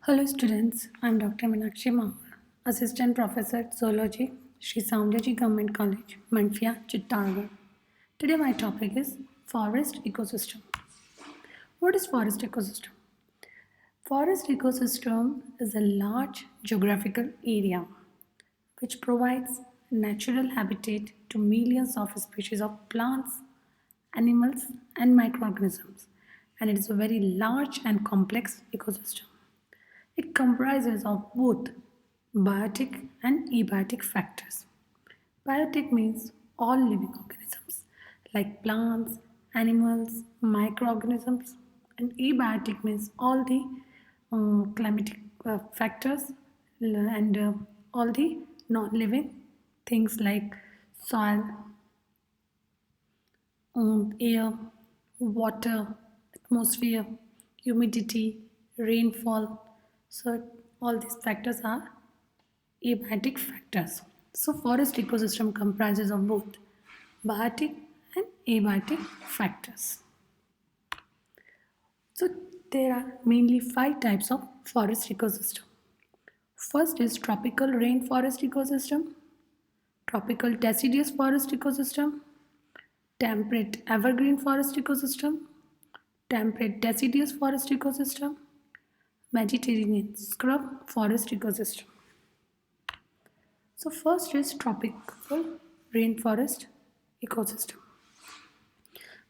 Hello students, I am Dr. Meenakshi Mahur, Assistant Professor at Zoology, Sri Soundarji Government College, Manfia, Chittorgarh. Today my topic is Forest Ecosystem. What is forest ecosystem? Forest ecosystem is a large geographical area which provides natural habitat to millions of species of plants, animals and microorganisms, and it is a very large and complex ecosystem. It comprises of both biotic and abiotic factors. Biotic means all living organisms like plants, animals, microorganisms, and abiotic means all the climatic factors and all the non-living things like soil, air, water, atmosphere, humidity, rainfall. So all these factors are abiotic factors. So forest ecosystem comprises of both biotic and abiotic factors. So there are mainly five types of forest ecosystem. First is tropical rainforest ecosystem, tropical deciduous forest ecosystem, temperate evergreen forest ecosystem, temperate deciduous forest ecosystem, Mediterranean scrub forest ecosystem. So first is tropical rainforest ecosystem.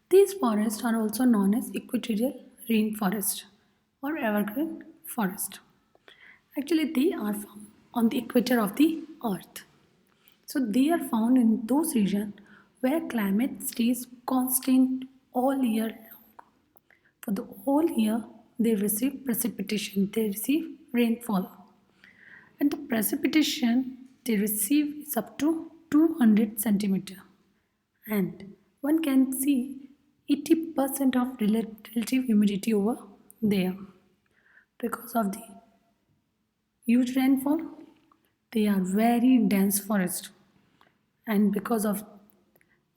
These forests are also known as equatorial rainforest or evergreen forest. Actually, they are found on the equator of the earth. So they are found in those regions where climate stays constant all year long. For the whole year, they receive precipitation, they receive rainfall. And the precipitation they receive is up to 200 centimeter. And one can see 80% of relative humidity over there. Because of the huge rainfall, they are very dense forest. And because of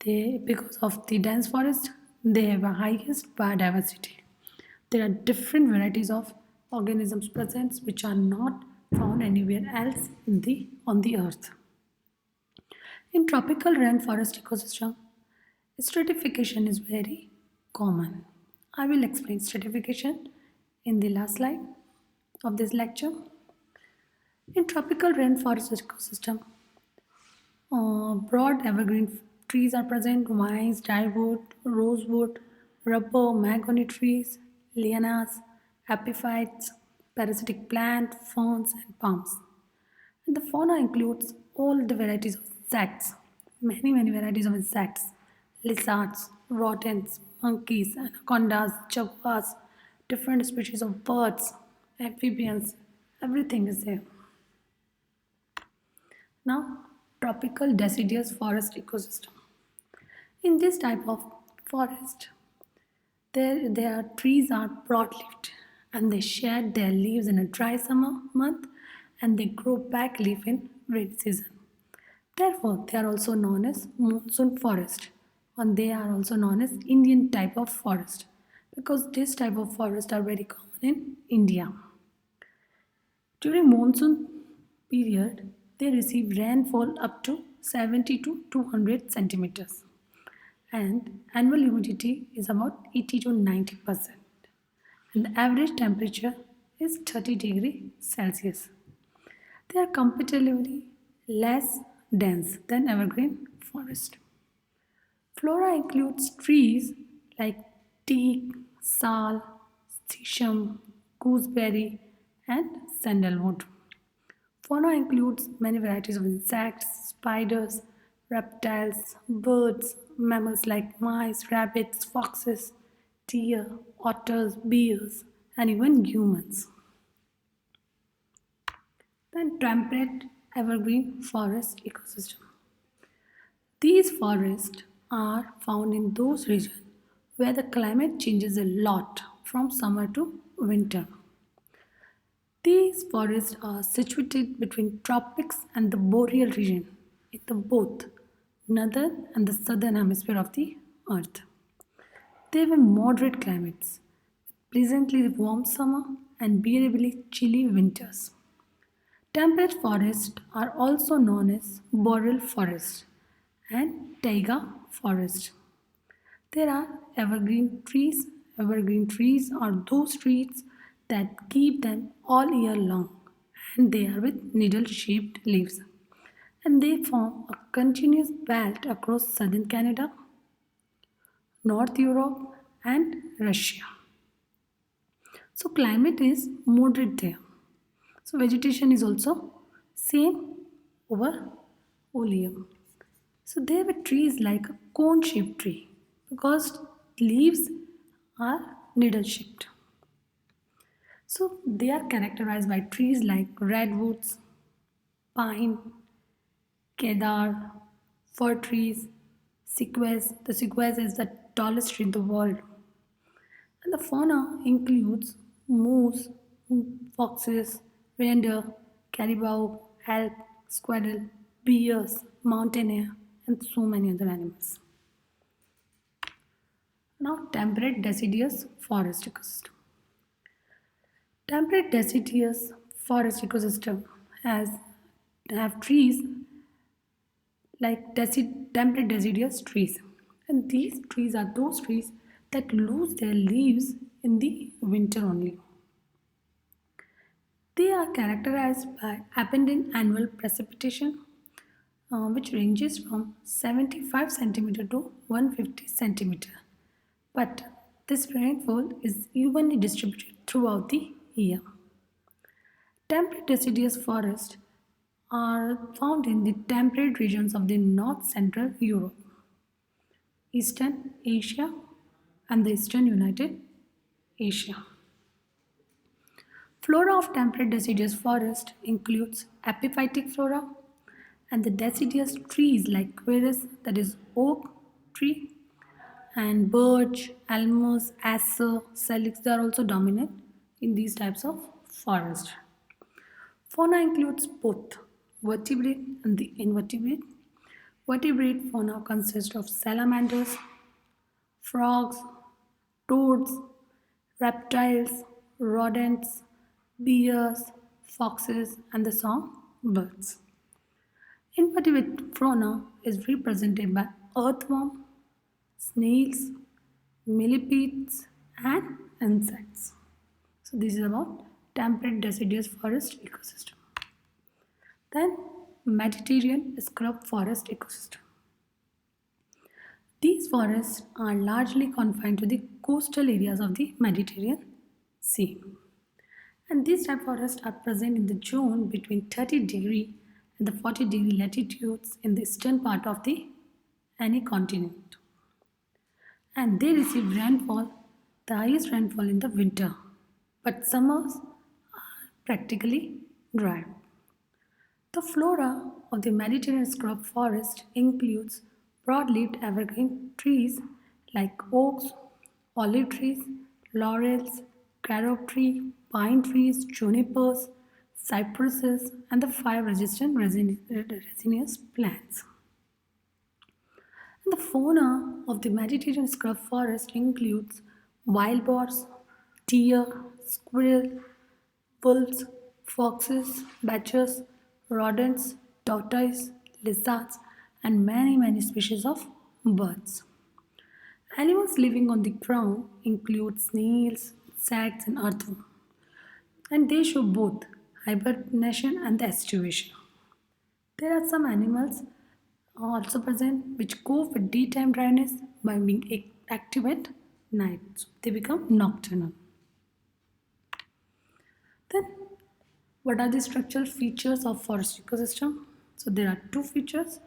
the dense forest, they have a highest biodiversity. There are different varieties of organisms present which are not found anywhere else on the earth. In tropical rainforest ecosystem, stratification is very common. I will explain stratification in the last slide of this lecture. In tropical rainforest ecosystem, broad evergreen trees are present: vines, dyewood, rosewood, rubber, mahogany trees, lianas, epiphytes, parasitic plant, ferns, and palms. And the fauna includes all the varieties of insects, many varieties of insects, lizards, rodents, monkeys, anacondas, jaguars, different species of birds, amphibians, everything is there. Now, tropical deciduous forest ecosystem. In this type of forest, their trees are broad-leaved and they shed their leaves in a dry summer month and they grow back leaf in rainy season. Therefore, they are also known as monsoon forest and they are also known as Indian type of forest because this type of forest are very common in India. During monsoon period, they receive rainfall up to 70 to 200 centimeters and annual humidity is about 80 to 90% and the average temperature is 30 degrees Celsius. They are comparatively less dense than evergreen forest. Flora includes trees like teak, sal, sesame, gooseberry, and sandalwood. Fauna includes many varieties of insects, spiders, reptiles, birds, mammals like mice, rabbits, foxes, deer, otters, bears, and even humans. Then temperate evergreen forest ecosystem. These forests are found in those regions where the climate changes a lot from summer to winter. These forests are situated between tropics and the boreal region in the both northern and the southern hemisphere of the earth. They have moderate climates, pleasantly warm summer, and bearably chilly winters. Temperate forests are also known as boreal forests and taiga forests. There are evergreen trees. Evergreen trees are those trees that keep them all year long, and they are with needle shaped leaves. And they form a continuous belt across southern Canada, North Europe, and Russia. So climate is moderate there. So vegetation is also same over oleum. So there were trees like a cone-shaped tree because leaves are needle-shaped. So they are characterized by trees like redwoods, pine, kedar, fir trees, sequoias. The sequoia is the tallest tree in the world. And the fauna includes moose, foxes, reindeer, caribou, elk, squirrel, bears, mountain hare, and so many other animals. Now, temperate deciduous forest ecosystem. Temperate deciduous forest ecosystem has have trees like temperate deciduous trees, and these trees are those trees that lose their leaves in the winter only. They are characterized by abundant annual precipitation, which ranges from 75 centimeter to 150 centimeter. But this rainfall is evenly distributed throughout the year. Temperate deciduous forests are found in the temperate regions of the North Central Europe, Eastern Asia, and the Eastern United Asia. Flora of temperate deciduous forest includes epiphytic flora and the deciduous trees like quercus, that is oak tree, and birch, almus, acer, salix. They are also dominant in these types of forest. Fauna includes both vertebrate and the invertebrate. Vertebrate fauna consists of salamanders, frogs, toads, reptiles, rodents, bears, foxes, and the songbirds. Invertebrate fauna is represented by earthworm, snails, millipedes, and insects. So this is about temperate deciduous forest ecosystem. Then Mediterranean scrub forest ecosystem. These forests are largely confined to the coastal areas of the Mediterranean Sea. And these type forests are present in the zone between 30° and the 40° latitudes in the eastern part of the any continent. And they receive rainfall, the highest rainfall in the winter, but summers are practically dry. The flora of the Mediterranean scrub forest includes broad-leaved evergreen trees like oaks, olive trees, laurels, carob tree, pine trees, junipers, cypresses, and the fire-resistant resinous plants. And the fauna of the Mediterranean scrub forest includes wild boars, deer, squirrel, wolves, foxes, badgers, rodents, tortoise, lizards, and many species of birds. Animals living on the ground include snails, insects, and earthworms, and they show both hibernation and the estivation. There are some animals also present which cope with daytime dryness by being active at night. So they become nocturnal. Then, what are the structural features of forest ecosystem? So there are two features.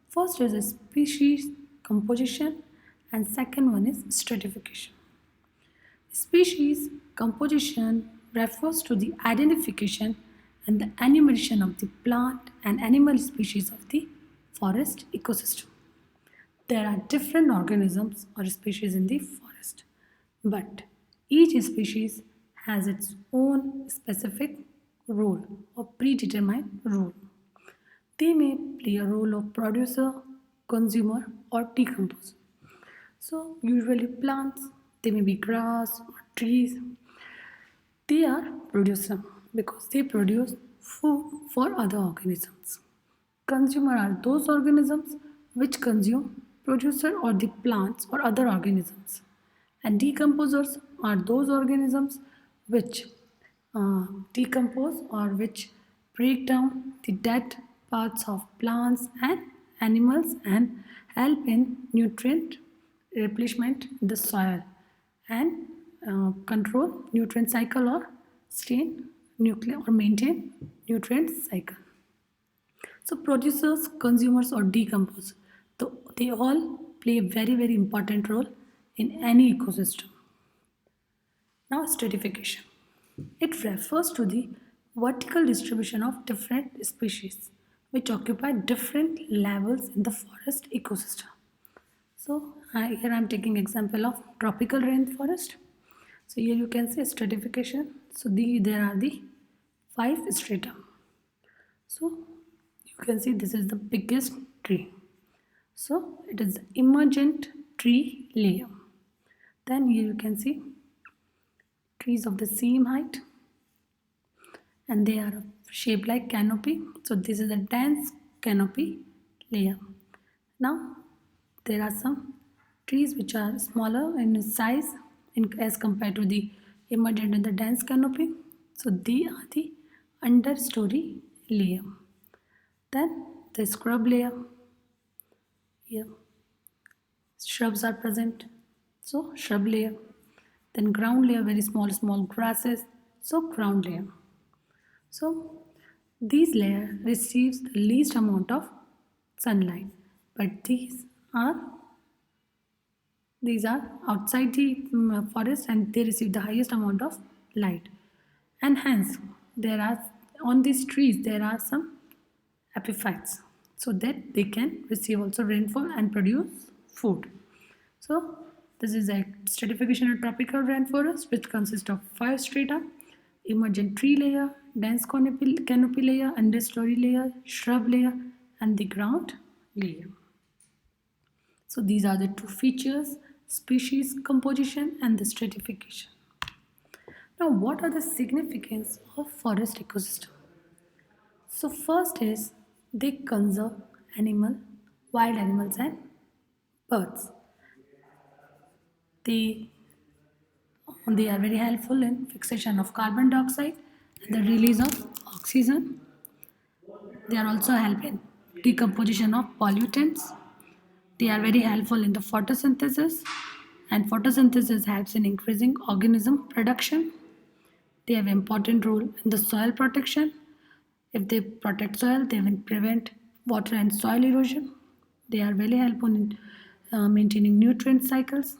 First is a species composition, and second one is stratification. Species composition refers to the identification and the enumeration of the plant and animal species of the forest ecosystem. There are different organisms or species in the forest, but each species has its own specific role or predetermined role. They may play a role of producer, consumer, or decomposer. So, usually plants, they may be grass or trees, They are producer because they produce food for other organisms. Consumer are those organisms which consume producer or the plants or other organisms. And decomposers are those organisms which decompose or which break down the dead parts of plants and animals and help in nutrient replenishment in the soil and control nutrient cycle or sustain nuclear or maintain nutrient cycle. So producers, consumers or decompose, they all play a very important role in any ecosystem. Now stratification. It refers to the vertical distribution of different species which occupy different levels in the forest ecosystem. So here I am taking example of tropical rainforest. So here you can see stratification. So there are the 5 strata. So you can see this is the biggest tree. So it is emergent tree layer. Then here you can see trees of the same height and they are shaped like canopy. So this is a dense canopy layer. Now there are some trees which are smaller in size as compared to the emergent and the dense canopy. So they are the understory layer. Then the scrub layer. Here shrubs are present. So shrub layer. Then ground layer, very small grasses. So ground layer. So these layer receives the least amount of sunlight, but these are outside the forest and they receive the highest amount of light. And hence there are on these trees there are some epiphytes so that they can receive also rainfall and produce food. So this is a stratification of tropical rainforest which consists of 5 strata: emergent tree layer, dense canopy layer, understory layer, shrub layer, and the ground layer. So these are the two features: species composition and the stratification. Now what are the significance of forest ecosystem? So first is they conserve wild animals and birds. They, they are very helpful in fixation of carbon dioxide and the release of oxygen. They are also help in decomposition of pollutants. They are very helpful in the photosynthesis and photosynthesis helps in increasing organism production. They have important role in the soil protection. If they protect soil, they will prevent water and soil erosion. They are very helpful in maintaining nutrient cycles.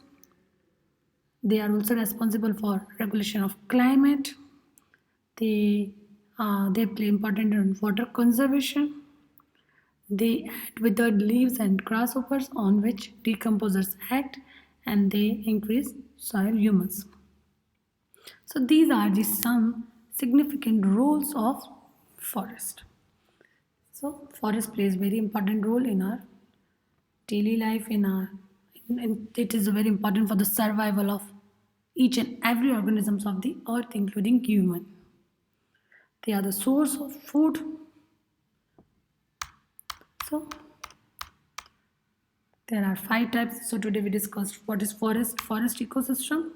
They are also responsible for regulation of climate. They play important role in water conservation. They add withered leaves and grasshoppers on which decomposers act and they increase soil humus. So these are the some significant roles of forest. So forest plays very important role in our daily life it is very important for the survival of each and every organisms of the earth including human. They are the source of food. So there are 5 types. So today we discussed what is forest ecosystem.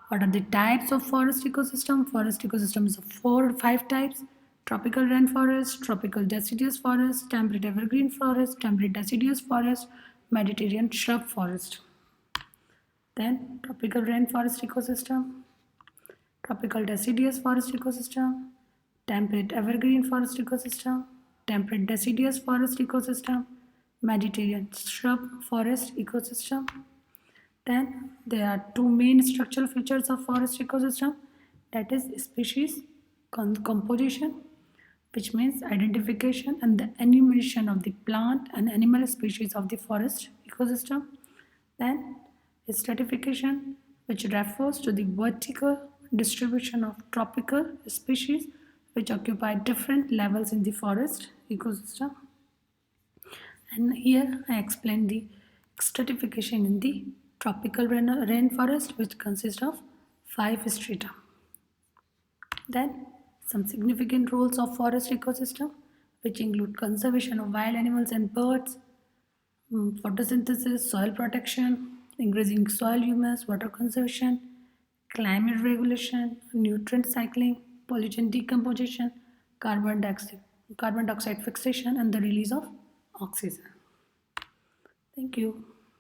What are the types of forest ecosystem? Forest ecosystem is of 5 types: tropical rainforest, tropical deciduous forest, temperate evergreen forest, temperate deciduous forest, Mediterranean shrub forest. Then tropical rainforest ecosystem, tropical deciduous forest ecosystem, temperate evergreen forest ecosystem, temperate deciduous forest ecosystem, Mediterranean shrub forest ecosystem. Then there are two main structural features of forest ecosystem, that is species composition, which means identification and the enumeration of the plant and animal species of the forest ecosystem. Then stratification, which refers to the vertical distribution of tropical species which occupy different levels in the forest ecosystem. And here I explain the stratification in the tropical rainforest which consists of 5 strata. Then, some significant roles of forest ecosystem, which include conservation of wild animals and birds, photosynthesis, soil protection, increasing soil humus, water conservation, climate regulation, nutrient cycling, pollution decomposition, carbon dioxide fixation, and the release of oxygen. Thank you.